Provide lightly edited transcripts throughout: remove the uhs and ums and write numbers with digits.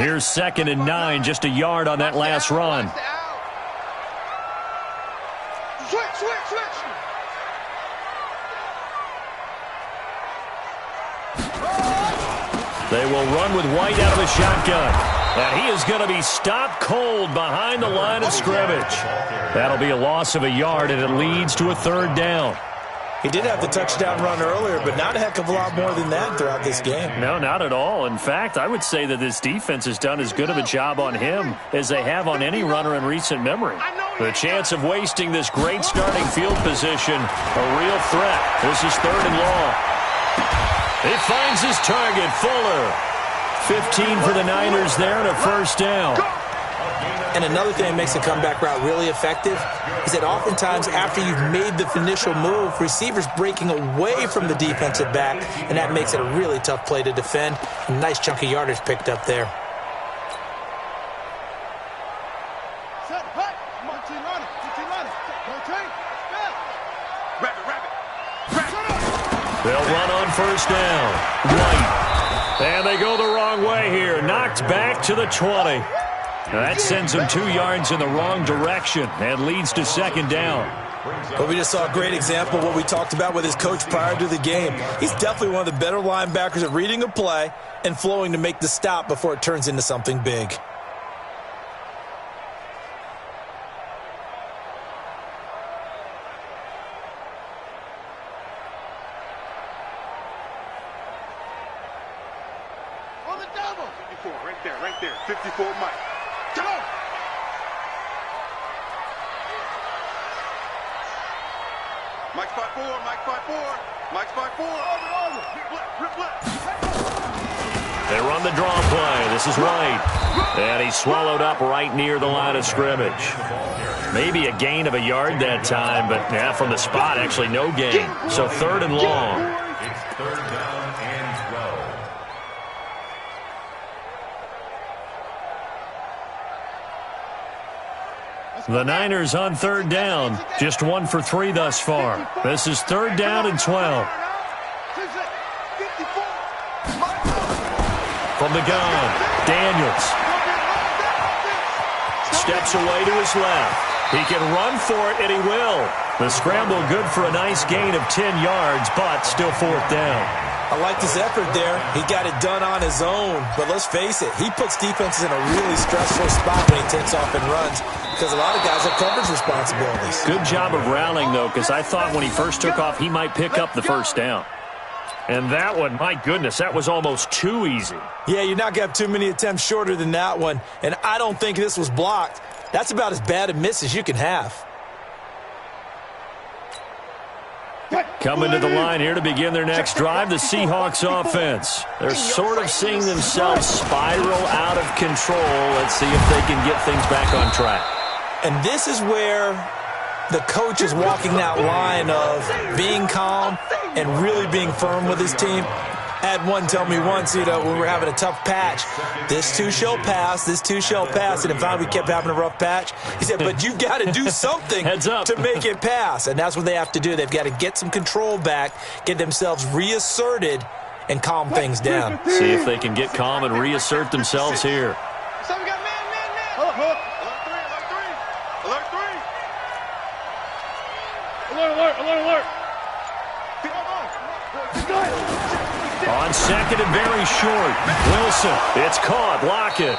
Here's 2nd and 9, just a yard on that last run. Switch. They will run with White out of the shotgun. And he is going to be stopped cold behind the line of scrimmage. That'll be a loss of a yard, and it leads to a 3rd down. He did have the touchdown run earlier, but not a heck of a lot more than that throughout this game. No, not at all. In fact, I would say that this defense has done as good of a job on him as they have on any runner in recent memory. The chance of wasting this great starting field position, a real threat. This is 3rd and long. He finds his target, Fuller. 15 for the Niners there and a 1st down. And another thing that makes the comeback route really effective is that oftentimes after you've made the initial move, receivers breaking away from the defensive back, and that makes it a really tough play to defend. A nice chunk of yardage picked up there. They'll run on 1st down. White. And they go the wrong way here. Knocked back to the 20. That sends him 2 yards in the wrong direction and leads to 2nd down. Well, we just saw a great example of what we talked about with his coach prior to the game. He's definitely one of the better linebackers at reading a play and flowing to make the stop before it turns into something big. On the double. 54, right there. 54, Mike. Come on. Mike's 5'4". They run the draw play. This is White. And he's swallowed up right near the line of scrimmage. Maybe a gain of a yard that time, but yeah, from the spot, actually no gain. So 3rd and long. It's 3rd down and 12. The Niners on 3rd down. Just 1 for 3 thus far. This is 3rd down and 12. From the gun, Daniels. Steps away to his left. He can run for it, and he will. The scramble good for a nice gain of 10 yards, but still 4th down. I liked his effort there. He got it done on his own. But let's face it, he puts defenses in a really stressful spot when he takes off and runs because a lot of guys have coverage responsibilities. Good job of rallying, though, because I thought when he first took off, he might pick up the 1st down. And that one, my goodness, that was almost too easy. Yeah, you're not going to have too many attempts shorter than that one. And I don't think this was blocked. That's about as bad a miss as you can have. Coming to the line here to begin their next drive, the Seahawks offense. They're sort of seeing themselves spiral out of control. Let's see if they can get things back on track. And this is where the coach is walking that line of being calm and really being firm with his team. I had one tell me once, when we were having a tough patch, this too shall pass, this too shall pass. And finally we kept having a rough patch. He said, but you've got to do something to make it pass. And that's what they have to do. They've got to get some control back, get themselves reasserted, and calm things down. See if they can get calm and reassert themselves here. So we got man. Alert. On 2nd and very short. Wilson, it's caught. Lockett.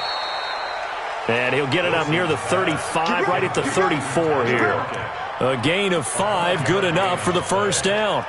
And he'll get it up near the 35, right at the 34 here. A gain of 5, good enough for the 1st down.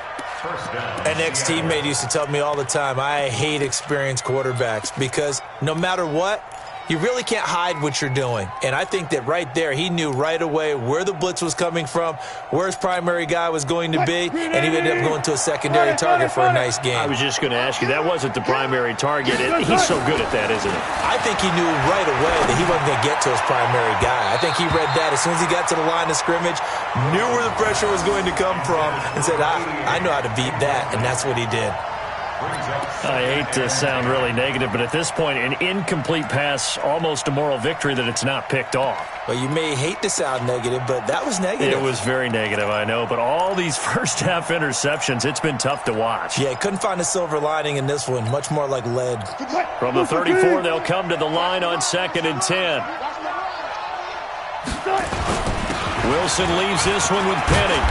An ex-teammate used to tell me all the time, I hate experienced quarterbacks because no matter what, you really can't hide what you're doing. And I think that right there, he knew right away where the blitz was coming from, where his primary guy was going to be, and he ended up going to a secondary target for a nice game. I was just going to ask you, that wasn't the primary target. He's so good at that, isn't he? I think he knew right away that he wasn't going to get to his primary guy. I think he read that as soon as he got to the line of scrimmage, knew where the pressure was going to come from, and said, I know how to beat that, and that's what he did. I hate to sound really negative, but at this point, an incomplete pass, almost a moral victory that it's not picked off. Well, you may hate to sound negative, but that was negative. It was very negative, I know, but all these first-half interceptions, it's been tough to watch. Yeah, couldn't find a silver lining in this one, much more like lead. From the 34, they'll come to the line on 2nd and 10. Wilson leaves this one with Penny.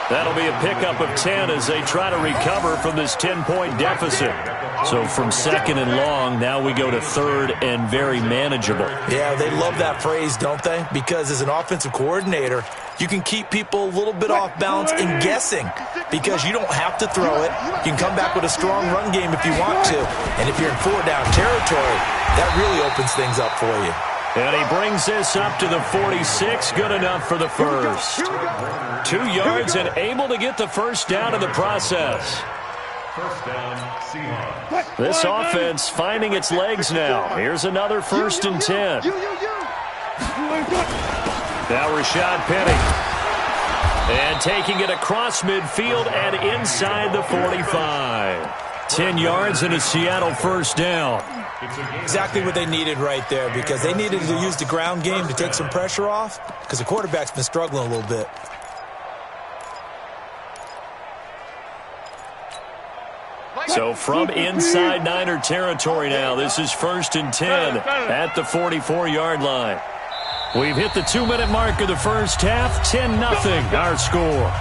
That'll be a pickup of 10 as they try to recover from this 10-point deficit. So from 2nd and long, now we go to 3rd and very manageable. Yeah, they love that phrase, don't they? Because as an offensive coordinator, you can keep people a little bit off balance and guessing because you don't have to throw it. You can come back with a strong run game if you want to. And if you're in 4-down territory, that really opens things up for you. And he brings this up to the 46. Good enough for the first. 2 yards and able to get the first down in the process. First down, Seahawks. This offense finding its legs now. Here's another 1st and 10. Now Rashad Penny. And taking it across midfield and inside the 45. 10 yards and a Seattle first down. Exactly what they needed right there because they needed to use the ground game to take some pressure off because the quarterback's been struggling a little bit. So from inside Niner territory now, this is 1st and 10 at the 44-yard line. We've hit the 2-minute mark of the first half, 10-0 our score.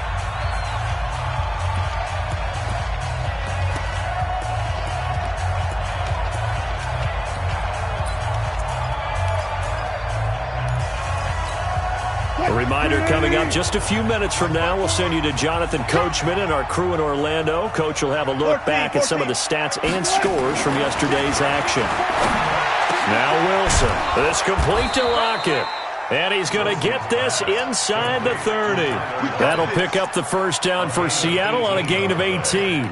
A reminder coming up just a few minutes from now, we'll send you to Jonathan Coachman and our crew in Orlando. Coach will have a look back at some of the stats and scores from yesterday's action. Now Wilson, this complete to Lockett. And he's going to get this inside the 30. That'll pick up the first down for Seattle on a gain of 18.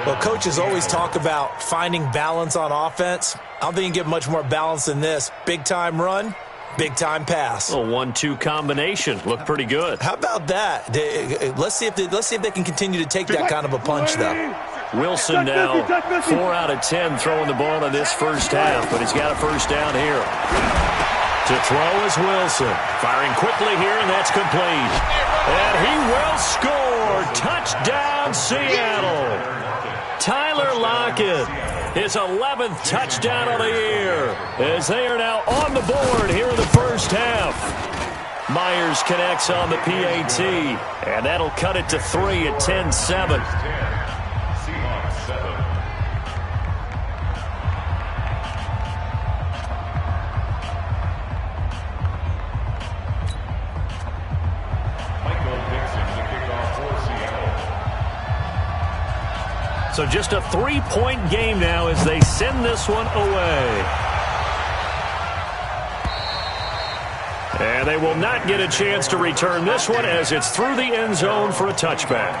Well, coaches always talk about finding balance on offense. I don't think you can get much more balance than this. Big-time run. Big-time pass. A 1-2 combination. Looked pretty good. How about that? Let's see if they can continue to take that kind of a punch, though. Wilson now 4 out of 10 throwing the ball in this first half, but he's got a first down here. To throw is Wilson. Firing quickly here, and that's complete. And he will score. Touchdown, Seattle. Tyler Lockett, his 11th touchdown of the year, as they are now on the board here in the first half. Myers connects on the PAT, and that'll cut it to 3 at 10-7. Seahawks 7. Michael Dixon to kick off for Seattle. So just a 3-point game now as they send this one away. And they will not get a chance to return this one as it's through the end zone for a touchback.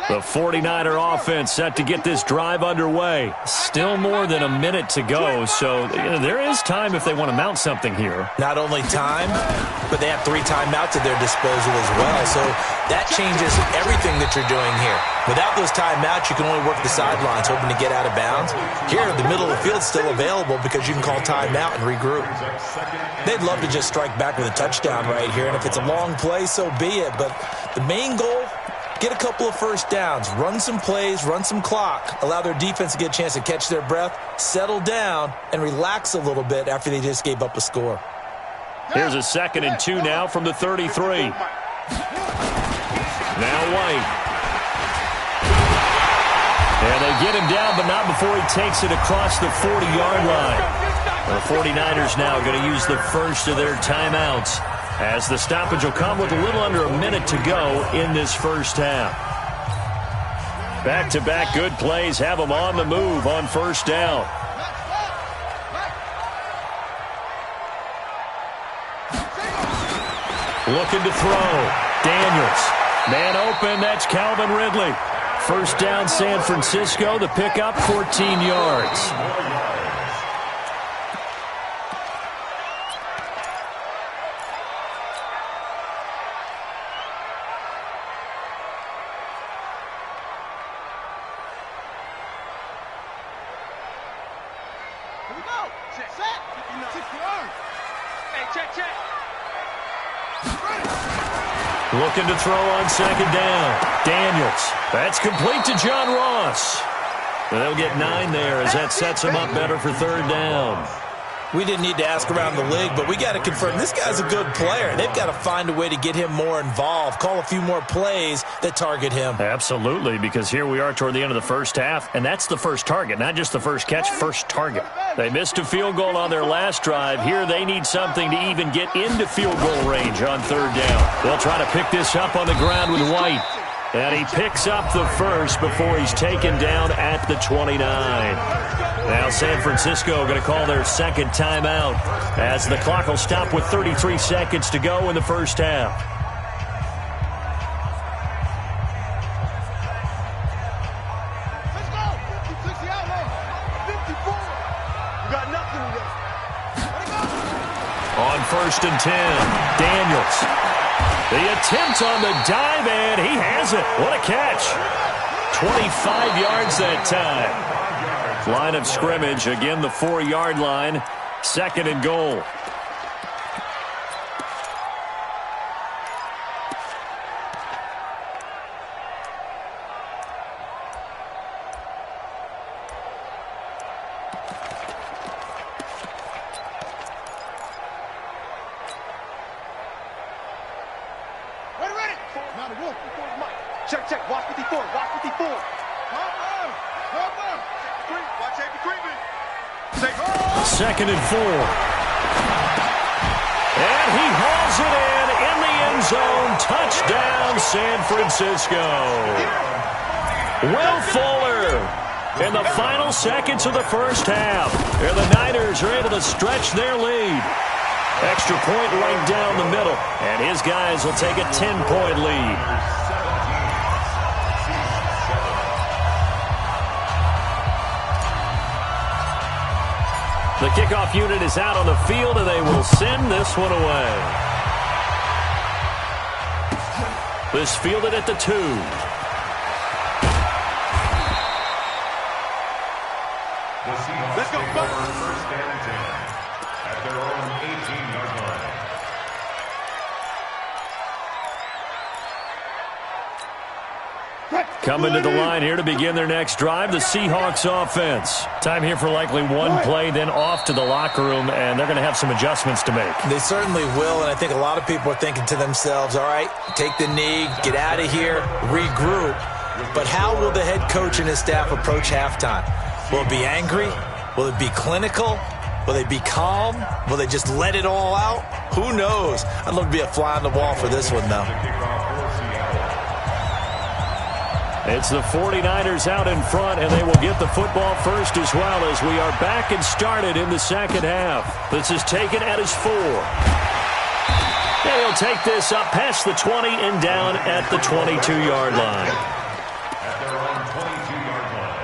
The 49er offense set to get this drive underway. Still more than a minute to go, so there is time if they want to mount something here. Not only time, but they have 3 timeouts at their disposal as well, so that changes everything that you're doing here. Without those timeouts, you can only work the sidelines, hoping to get out of bounds. Here, the middle of the field's still available because you can call timeout and regroup. They'd love to just strike back with a touchdown right here, and if it's a long play, so be it. But the main goal, get a couple of first downs, run some plays, run some clock, allow their defense to get a chance to catch their breath, settle down, and relax a little bit after they just gave up a score. Here's a 2nd and 2 now from the 33. Now White. And they get him down, but not before he takes it across the 40-yard line. The 49ers now going to use the first of their timeouts, as the stoppage will come with a little under a minute to go in this first half. Back-to-back good plays have them on the move on first down. Looking to throw. Daniels. Man open, that's Calvin Ridley. First down, San Francisco. The pickup, 14 yards. Looking to throw on second down. Daniels. That's complete to John Ross. They'll get 9 there as that sets him up better for third down. We didn't need to ask around the league, but we got to confirm this guy's a good player. They've got to find a way to get him more involved, call a few more plays that target him. Absolutely, because here we are toward the end of the first half, and that's the first target, not just the first catch, first target. They missed a field goal on their last drive. Here they need something to even get into field goal range on third down. They'll try to pick this up on the ground with White. And he picks up the first before he's taken down at the 29. Now San Francisco going to call their second timeout as the clock will stop with 33 seconds to go in the first half. Let's go. 50 out low. 54. You got nothing to On 1st and 10, Daniels. The attempt on the dive, and he has it. What a catch. 25 yards that time. Line of scrimmage, again the 4-yard line. 2nd and goal. Check, check. Watch 54. Watch 54. Watch Avery Creeping. 2nd and 4. And he hauls it in the end zone. Touchdown, San Francisco. Will Fuller in the final seconds of the first half. And the Niners are able to stretch their lead. Extra point right down the middle. And his guys will take a 10-point lead. The kickoff unit is out on the field, and they will send this one away. This fielded at the 2. Let's go, First and 10 at their own 18-yard line. Coming to the line here to begin their next drive, the Seahawks offense. Time here for likely one play, then off to the locker room, and they're going to have some adjustments to make. They certainly will, and I think a lot of people are thinking to themselves, all right, take the knee, get out of here, regroup. But how will the head coach and his staff approach halftime? Will it be angry? Will it be clinical? Will they be calm? Will they just let it all out? Who knows? I'd love to be a fly on the wall for this one, though. It's the 49ers out in front, and they will get the football first as well as we are back and started in the second half. This is taken at his 4. And he'll take this up past the 20 and down at the 22-yard line. At their own 22-yard line.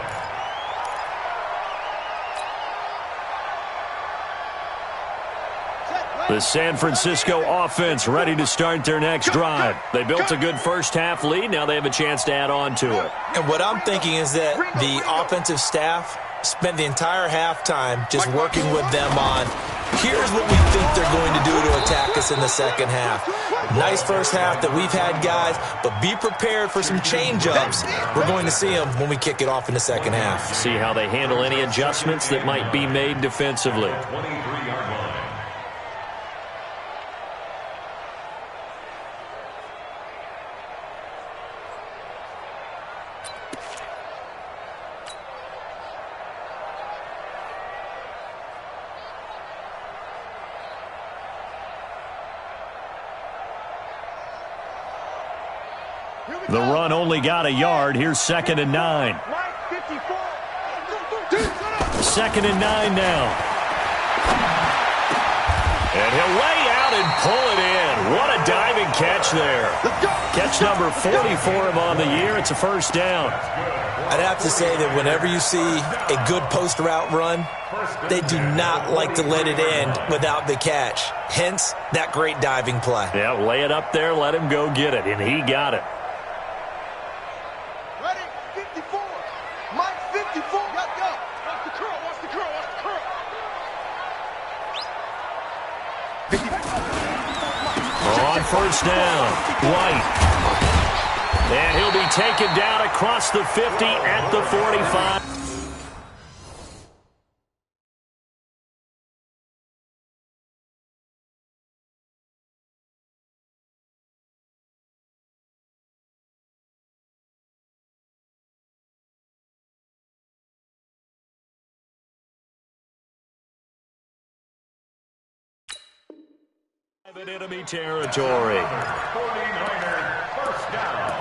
The San Francisco offense ready to start their next drive. They built a good first half lead. Now they have a chance to add on to it. And what I'm thinking is that the offensive staff spent the entire halftime just working with them on, here's what we think they're going to do to attack us in the second half. Nice first half that we've had, guys, but be prepared for some change-ups. We're going to see them when we kick it off in the second half. See how they handle any adjustments that might be made defensively. 23-yard line. The run only got a yard. Here's 2nd and 9. 2nd and 9 now. And he'll lay out and pull it in. What a diving catch there. Catch number 40 for him on the year. It's a first down. I'd have to say that whenever you see a good post route run, they do not like to let it end without the catch. Hence, that great diving play. Yeah, lay it up there, let him go get it, and he got it. Ready? 54. Mike 54. Go. Watch the curl. Watch the curl. Watch the curl. on first down. White. And he'll be taken down across the 50 at the 45. In enemy territory. 49ers first down.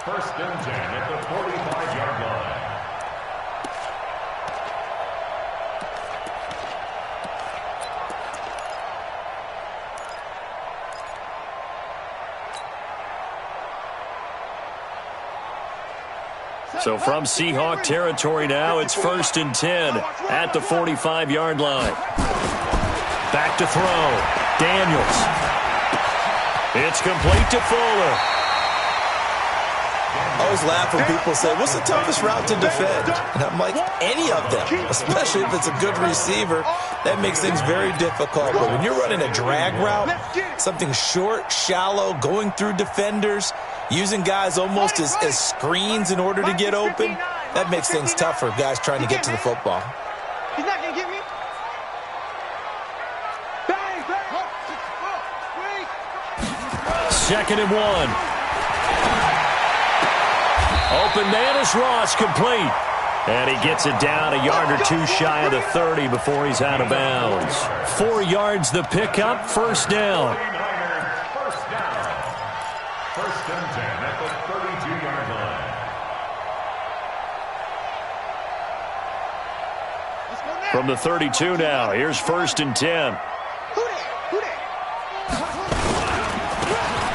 First and 10 at the 45-yard line. So from Seahawk territory now, it's first and 10 at the 45-yard line. Back to throw. Daniels. It's complete to Fuller. I always laugh when people say, what's the toughest route to defend? And I'm like, any of them, especially if it's a good receiver. That makes things very difficult. But when you're running a drag route, something short, shallow, going through defenders, using guys almost as screens in order to get open, that makes things tough for guys trying to get to the football. He's not going to get me. Second and 1. Open man is Ross, complete. And he gets it down a yard or two shy of the 30 before he's out of bounds. 4 yards the pickup, first down. 49ers first down. First and 10 at the 32-yard line. From the 32 now, here's first and 10.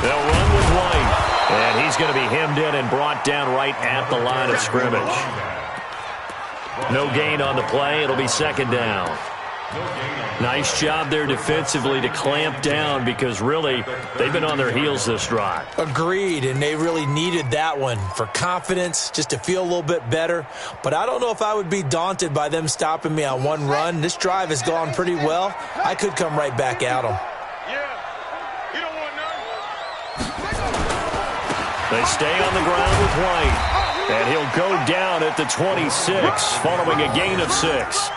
They'll run with White. And he's going to be hemmed in and brought down right at the line of scrimmage. No gain on the play. It'll be second down. Nice job there defensively to clamp down because really they've been on their heels this drive. Agreed, and they really needed that one for confidence, just to feel a little bit better. But I don't know if I would be daunted by them stopping me on one run. This drive has gone pretty well. I could come right back at them. They stay on the ground with White. And he'll go down at the 26 following a gain of 6.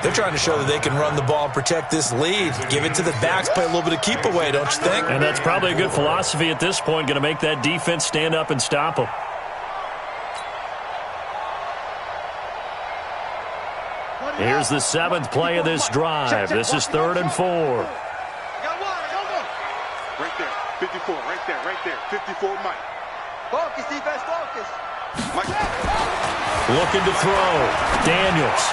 They're trying to show that they can run the ball and protect this lead. Give it to the backs, play a little bit of keep away, don't you think? And that's probably a good philosophy at this point, going to make that defense stand up and stop them. Here's the 7th play of this drive. This is 3rd and 4. Right there, 54, right there, 54, Mike. Focus, defense, focus. Mike. Looking to throw. Daniels.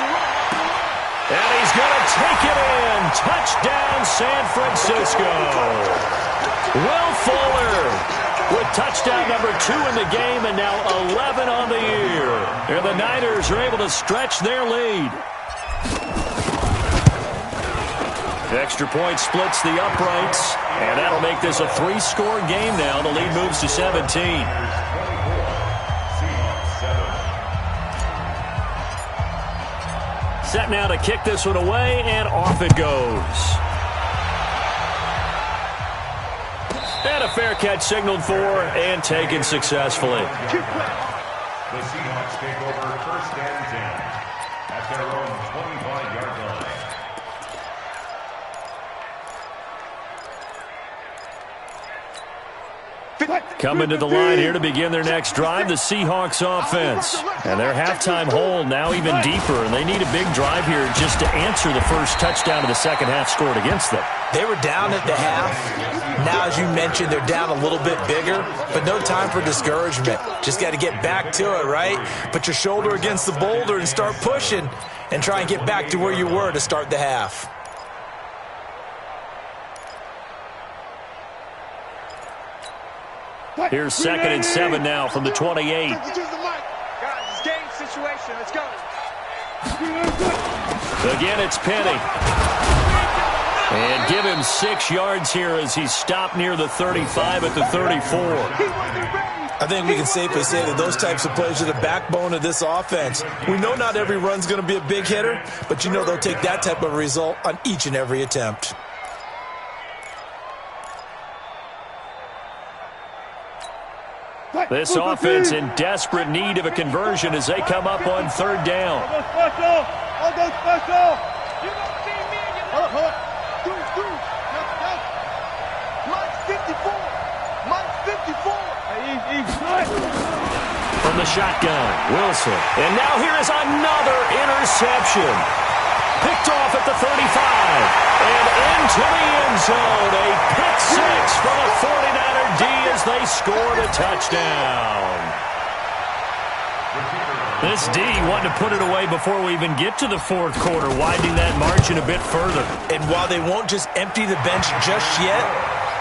And he's going to take it in. Touchdown, San Francisco. Will Fuller with touchdown number 2 in the game and now 11 on the year. And the Niners are able to stretch their lead. The extra point splits the uprights, and that'll make this a 3-score game now. The lead moves to 17. Set now to kick this one away, and off it goes. And a fair catch signaled for and taken successfully. The Seahawks take over first and 10 at their own 25-yard line. Coming to the line here to begin their next drive, the Seahawks offense. And their halftime hole now even deeper, and they need a big drive here just to answer the first touchdown of the second half scored against them. They were down at the half. Now, as you mentioned, they're down a little bit bigger, but no time for discouragement. Just got to get back to it, right? Put your shoulder against the boulder and start pushing and try and get back to where you were to start the half. Here's 2nd and 7 now from the 28. Guys, it's game situation. Let's go. Again, it's Penny. And give him 6 yards here as he's stopped near the 35 at the 34. I think we can safely say that those types of plays are the backbone of this offense. We know not every run's going to be a big hitter, but you know they'll take that type of result on each and every attempt. This offense in desperate need of a conversion as they come up on third down. I'll go special. You don't see me and you look. Hold up. Dude. Mike's 54. From the shotgun, Wilson. And now here is another interception. Picked off at the 35. And into the end zone. A pick six for the 49er D as they scored a touchdown. This D wanted to put it away before we even get to the fourth quarter, widening that margin a bit further. And while they won't just empty the bench just yet,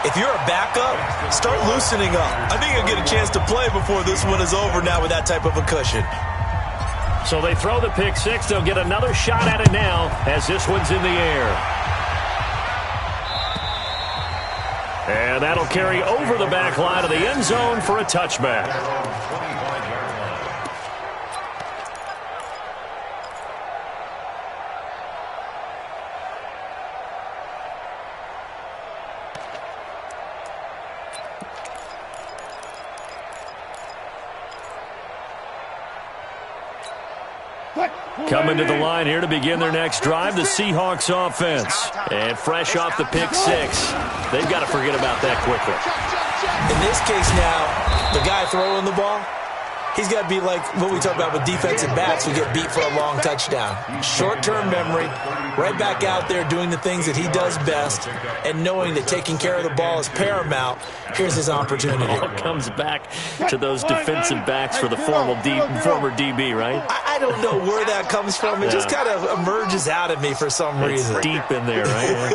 if you're a backup, start loosening up. I think you'll get a chance to play before this one is over now with that type of a cushion. So they throw the pick six. They'll get another shot at it now as this one's in the air. And that'll carry over the back line of the end zone for a touchback. Coming to the line here to begin their next drive, the Seahawks offense. And fresh off the pick six, they've got to forget about that quickly. In this case now, the guy throwing the ball, he's got to be like what we talk about with defensive backs who get beat for a long touchdown. Short-term memory, right back out there doing the things that he does best, and knowing that taking care of the ball is paramount. Here's his opportunity. All comes back to those defensive backs for the former DB, right? I don't know where that comes from. It just kind of emerges out of me for some reason. It's deep in there, right?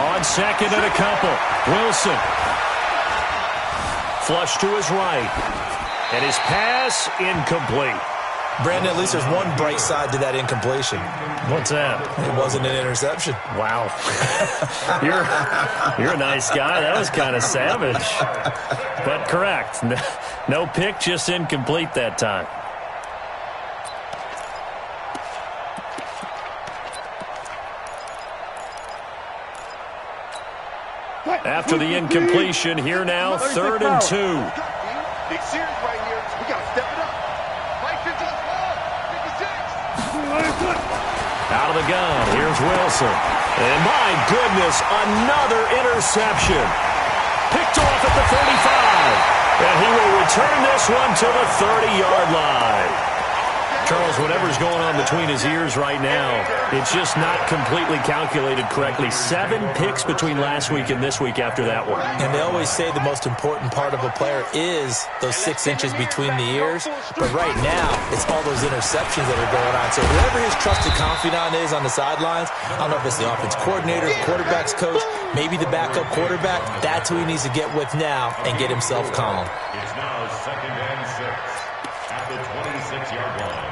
On second and a couple, Wilson. Flush to his right. And his pass incomplete. Brandon, at least there's one bright side to that incompletion. What's that? It wasn't an interception. Wow. You're a nice guy. That was kind of savage. But correct. No pick, just incomplete that time. After the incompletion, here now, 3rd and 2. Big series right here. We got to step it up. Mike can just ball. 56. Out of the gun, here's Wilson. And my goodness, another interception. Picked off at the 35. And he will return this one to the 30-yard line. Charles, whatever's going on between his ears right now, it's just not completely calculated correctly. 7 picks between last week and this week after that one. And they always say the most important part of a player is those 6 inches between the ears. But right now, it's all those interceptions that are going on. So whoever his trusted confidant is on the sidelines, I don't know if it's the offense coordinator, the quarterback's coach, maybe the backup quarterback, that's who he needs to get with now and get himself calm. It's now 2nd and 6 at the 26-yard line.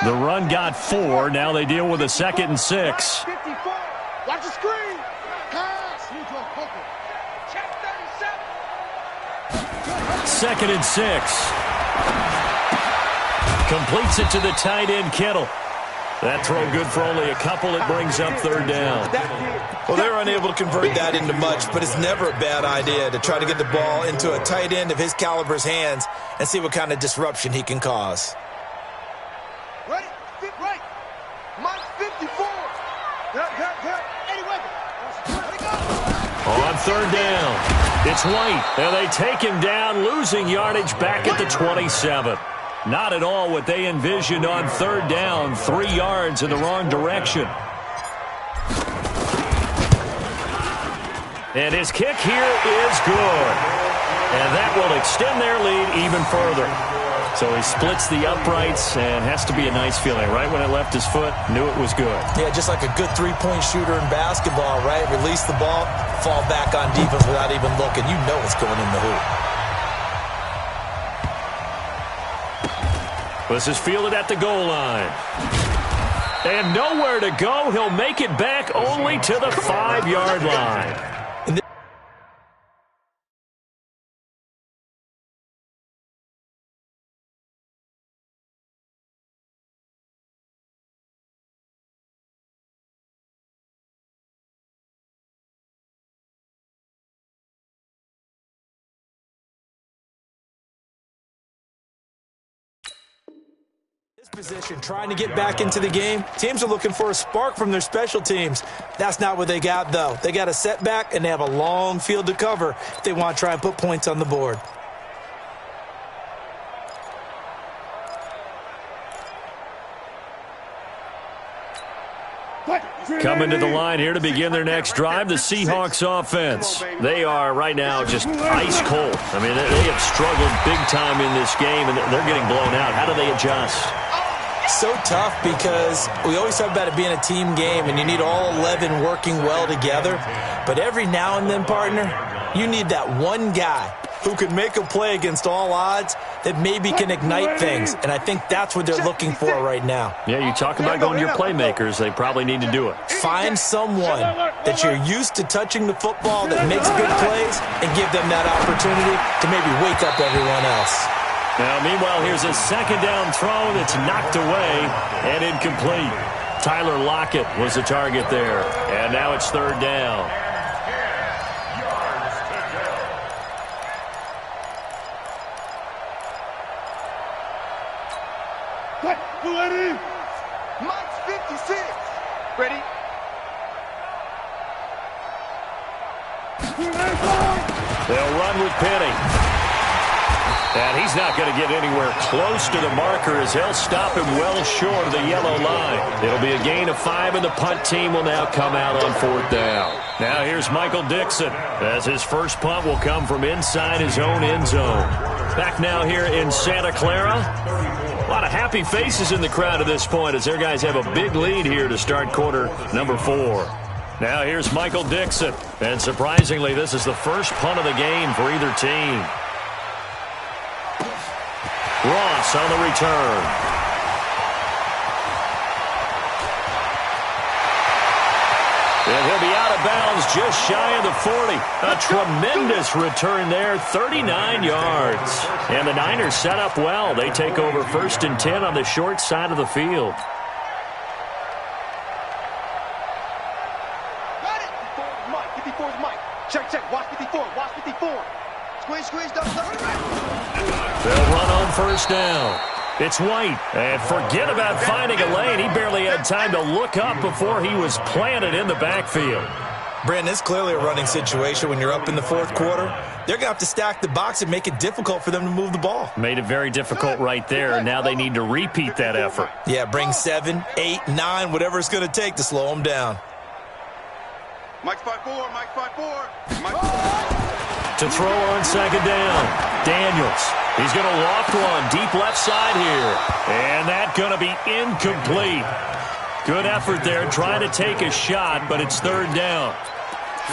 The run got 4. Now they deal with a 2nd and 6. 54. Watch the screen. Pass. Check 37. 2nd and 6. Completes it to the tight end, Kittle. That throw good for only a couple. It brings up 3rd down. Well, they were unable to convert that into much, but it's never a bad idea to try to get the ball into a tight end of his caliber's hands and see what kind of disruption he can cause. Ready? Right. Mike 54. Anyway. Let it go. On 3rd down, it's White. And they take him down, losing yardage back at the 27. Not at all what they envisioned on 3rd down. 3 yards in the wrong direction. And his kick here is good. And that will extend their lead even further. So he splits the uprights and has to be a nice feeling. Right when it left his foot, knew it was good. Yeah, just like a good three-point shooter in basketball, right? Release the ball, fall back on defense without even looking. You know it's going in the hoop. This is fielded at the goal line. And nowhere to go. He'll make it back only to the 5-yard line. This position, trying to get back into the game. Teams are looking for a spark from their special teams. That's not what they got, though. They got a setback, and they have a long field to cover if they want to try and put points on the board. Coming to the line here to begin their next drive, the Seahawks offense. They are right now just ice cold. I mean, they have struggled big time in this game, and they're getting blown out. How do they adjust? So tough because we always talk about it being a team game, and you need all 11 working well together. But every now and then, partner, you need that one guy who can make a play against all odds that maybe can ignite things. And I think that's what they're looking for right now. Yeah, you talk about going to your playmakers. They probably need to do it. Find someone that you're used to touching the football that makes good plays and give them that opportunity to maybe wake up everyone else. Now, meanwhile, here's a second down throw that's knocked away and incomplete. Tyler Lockett was the target there. And now it's third down. Ready? Mike's 56. Ready? They'll run with Penny. And he's not going to get anywhere close to the marker as he'll stop him well short of the yellow line. It'll be a gain of 5, and the punt team will now come out on fourth down. Now here's Michael Dixon as his first punt will come from inside his own end zone. Back now here in Santa Clara. A lot of happy faces in the crowd at this point as their guys have a big lead here to start quarter number 4. Now here's Michael Dixon. And surprisingly, this is the first punt of the game for either team. Ross on the return. And he'll be out of bounds just shy of the 40. A tremendous return there, 39 yards. And the Niners set up well. They take over 1st and 10 on the short side of the field. Got it. 54's Mike. 54's Mike. Check. Watch 54. Watch 54. Squeeze. Double. They'll run on first down. It's White. And forget about finding a lane. He barely had time to look up before he was planted in the backfield. Brandon, it's clearly a running situation when you're up in the fourth quarter. They're going to have to stack the box and make it difficult for them to move the ball. Made it very difficult right there. Now they need to repeat that effort. Yeah, bring 7, 8, 9, whatever it's going to take to slow them down. Mike's 5'4". Mike's 5'4". Mike. To throw on second down, Daniels. He's going to loft one deep left side here. And that's going to be incomplete. Good effort there trying to take a shot, but it's third down.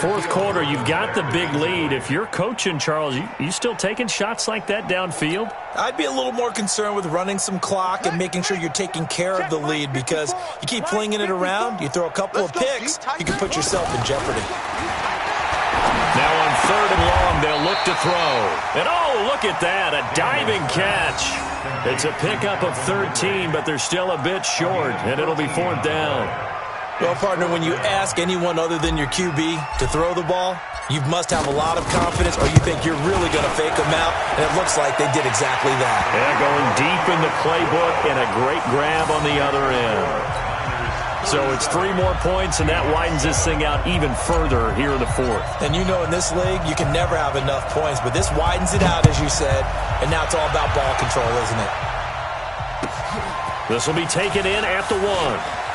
Fourth quarter, you've got the big lead. If you're coaching, Charles, you still taking shots like that downfield? I'd be a little more concerned with running some clock and making sure you're taking care of the lead because you keep flinging it around, you throw a couple of picks, you can put yourself in jeopardy. Now on third and long, they'll look to throw. And oh, look at that, a diving catch. It's a pickup of 13, but they're still a bit short, and it'll be fourth down. Well, partner, when you ask anyone other than your QB to throw the ball, you must have a lot of confidence or you think you're really going to fake them out, and it looks like they did exactly that. Yeah, going deep in the playbook and a great grab on the other end. So it's 3 more points, and that widens this thing out even further here in the fourth. And you know in this league, you can never have enough points, but this widens it out, as you said, and now it's all about ball control, isn't it? This will be taken in at the 1.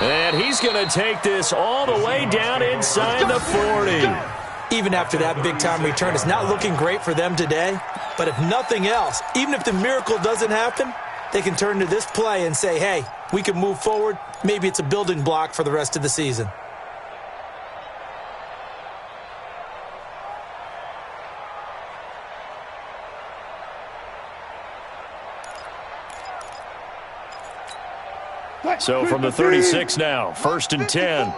And he's going to take this all the way down inside the 40. Even after that big-time return, it's not looking great for them today. But if nothing else, even if the miracle doesn't happen, they can turn to this play and say, hey, we can move forward. Maybe it's a building block for the rest of the season. So from the 36 now, 1st and 10.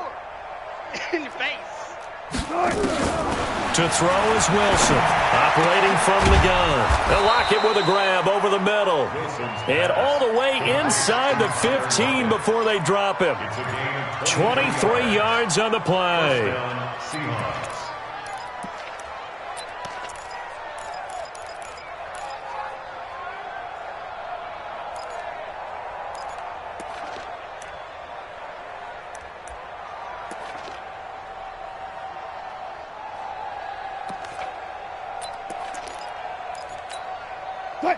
In your face. To throw is Wilson, operating from the gun. They'll lock it with a grab over the middle. And all the way inside the 15 before they drop him. 23 yards on the play.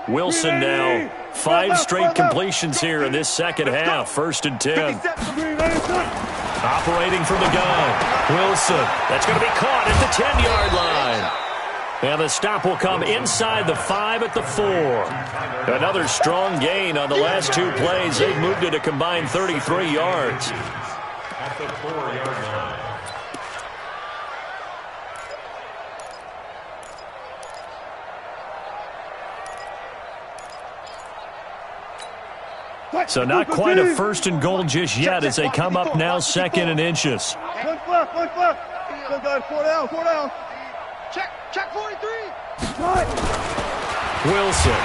Wilson now 5 straight completions here in this second half. 1st and 10. Operating from the gun. Wilson. That's going to be caught at the 10-yard line. And the stop will come inside the 5 at the 4. Another strong gain on the last 2 plays. They've moved it a combined 33 yards. At the 4-yard line. So not quite a 1st and goal just yet as they come up now 2nd and inches. One left. Still got 4 down. Check 43. Wilson.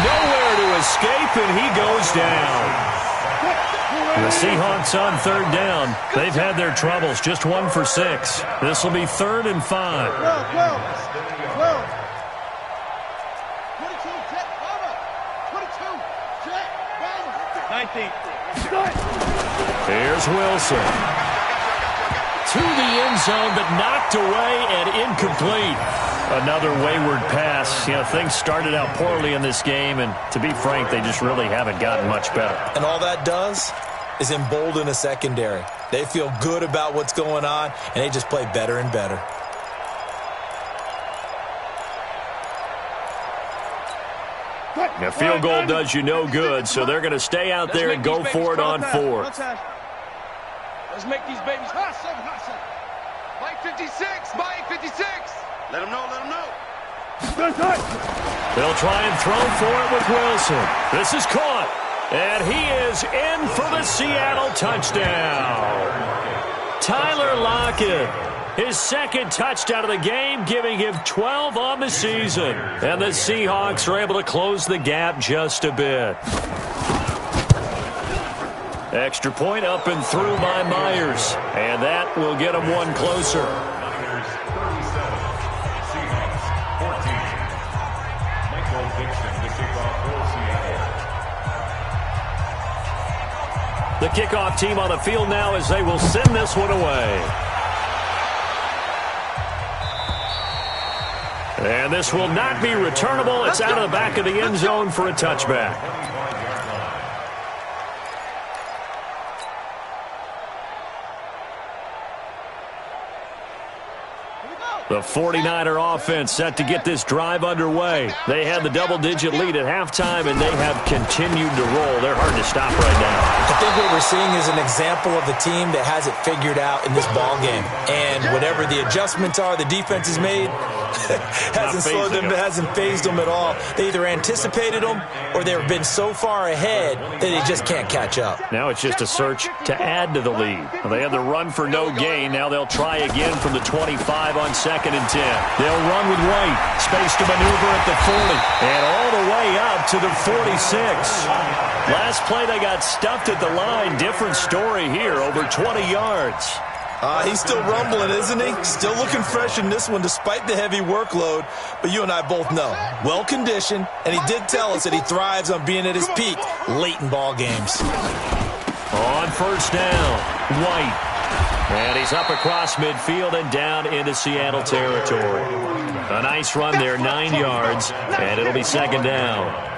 Nowhere to escape, and he goes down. The Seahawks on 3rd down. They've had their troubles. Just 1 for 6. This will be 3rd and 5. 12. 22, check, Bama. 22, check, Bama. 19. Here's Wilson. To the end zone, but knocked away and incomplete. Another wayward pass. You know, things started out poorly in this game, and to be frank, they just really haven't gotten much better. And all that does is embolden a secondary. They feel good about what's going on, and they just play better and better. A field goal does you no good, so they're going to stay out there and go for it on 4th. Let's make these babies hot 7. Mike 56. Let him know. They'll try and throw for it with Wilson. This is caught, and he is in for the Seattle touchdown. Tyler Lockett, his 2nd touchdown of the game, giving him 12 on the season. And the Seahawks are able to close the gap just a bit. Extra point up and through by Myers. And that will get him 1 closer. Niners 37. Seahawks 14. Michael Dixon to kick off for Seattle. The kickoff team on the field now as they will send this one away. And this will not be returnable. It's out of the back of the end zone for a touchback. The 49er offense set to get this drive underway. They had the double-digit lead at halftime, and they have continued to roll. They're hard to stop right now. I think what we're seeing is an example of a team that has it figured out in this ball game. And whatever the adjustments are the defense has made, hasn't slowed them, hasn't phased them at all. They either anticipated them or they've been so far ahead that they just can't catch up. Now it's just a search to add to the lead. They had the run for no gain. Now they'll try again from the 25 on 2nd and 10. They'll run with White. Space to maneuver at the 40. And all the way up to the 46. Last play they got stuffed at the line. Different story here. Over 20 yards. He's still rumbling, isn't he? Still looking fresh in this one despite the heavy workload. But you and I both know, well-conditioned, and he did tell us that he thrives on being at his peak late in ball games. On 1st down, White. And he's up across midfield and down into Seattle territory. A nice run there, 9 yards, and it'll be 2nd down.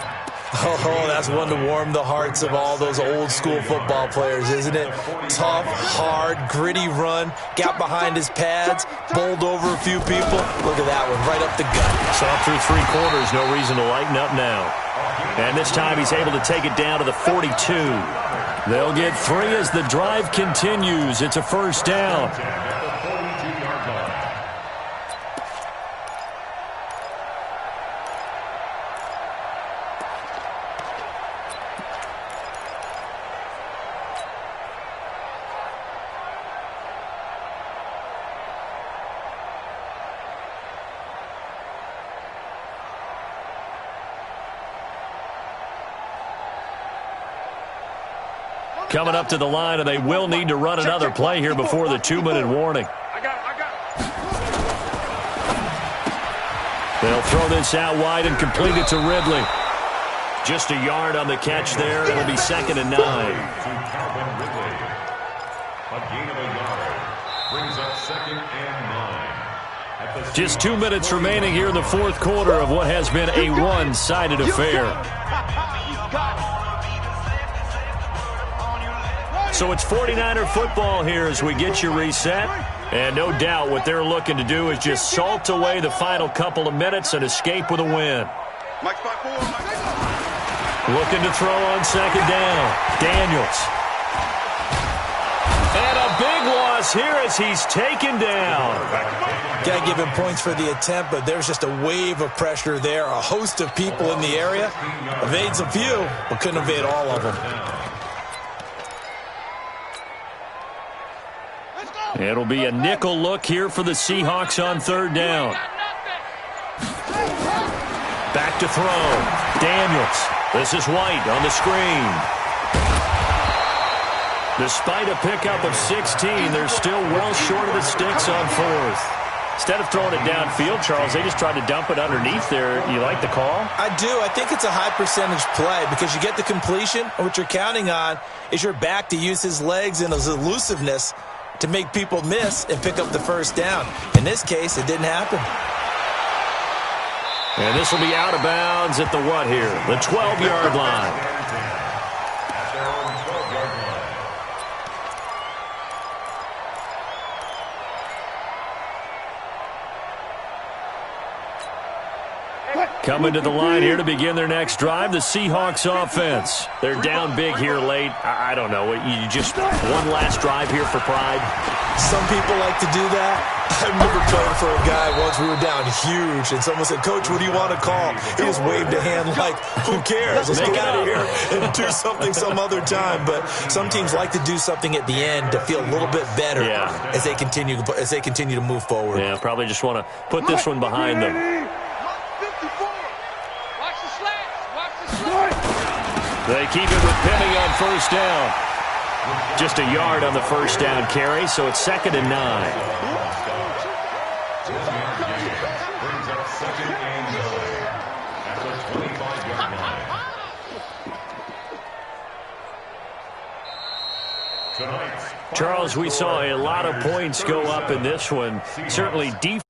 Oh, that's one to warm the hearts of all those old-school football players, isn't it? Tough, hard, gritty run, got behind his pads, bowled over a few people. Look at that one, right up the gut. Saw through 3 quarters, no reason to lighten up now. And this time he's able to take it down to the 42. They'll get 3 as the drive continues. It's a 1st down. Coming up to the line, and they will need to run another play here before the 2-minute warning. I got it. They'll throw this out wide and complete it to Ridley. Just a yard on the catch there. It'll be 2nd and 9. To Calvin Ridley. A gain of a yard. Brings up 2nd and 9. Just 2 minutes remaining here in the fourth quarter of what has been a one-sided affair. So it's 49er football here as we get you reset. And no doubt what they're looking to do is just salt away the final couple of minutes and escape with a win. Looking to throw on second down. Daniels. And a big loss here as he's taken down. Got to give him points for the attempt, but there's just a wave of pressure there. A host of people in the area. Evades a few, but couldn't evade all of them. It'll be a nickel look here for the Seahawks on third down. Back to throw. Daniels. This is White on the screen. Despite a pickup of 16, they're still well short of the sticks on fourth. Instead of throwing it downfield, Charles, they just tried to dump it underneath there. You like the call? I do. I think it's a high percentage play because you get the completion, and what you're counting on is your back to use his legs and his elusiveness to make people miss and pick up the first down. In this case, it didn't happen. And this will be out of bounds at the what here? The 12-yard line. Coming to the line here to begin their next drive, the Seahawks offense. They're down big here late. I don't know. You just one last drive here for pride? Some people like to do that. I remember playing for a guy once. We were down huge, and someone said, "Coach, what do you want to call?" He just waved a hand like, who cares? Let's get out of here and do something some other time. But some teams like to do something at the end to feel a little bit better as they continue to move forward. Yeah, probably just want to put this one behind them. They keep it with Penny on first down. Just a yard on the first down carry, so it's 2nd and 9. Charles, we saw a lot of points go up in this one. Certainly defense.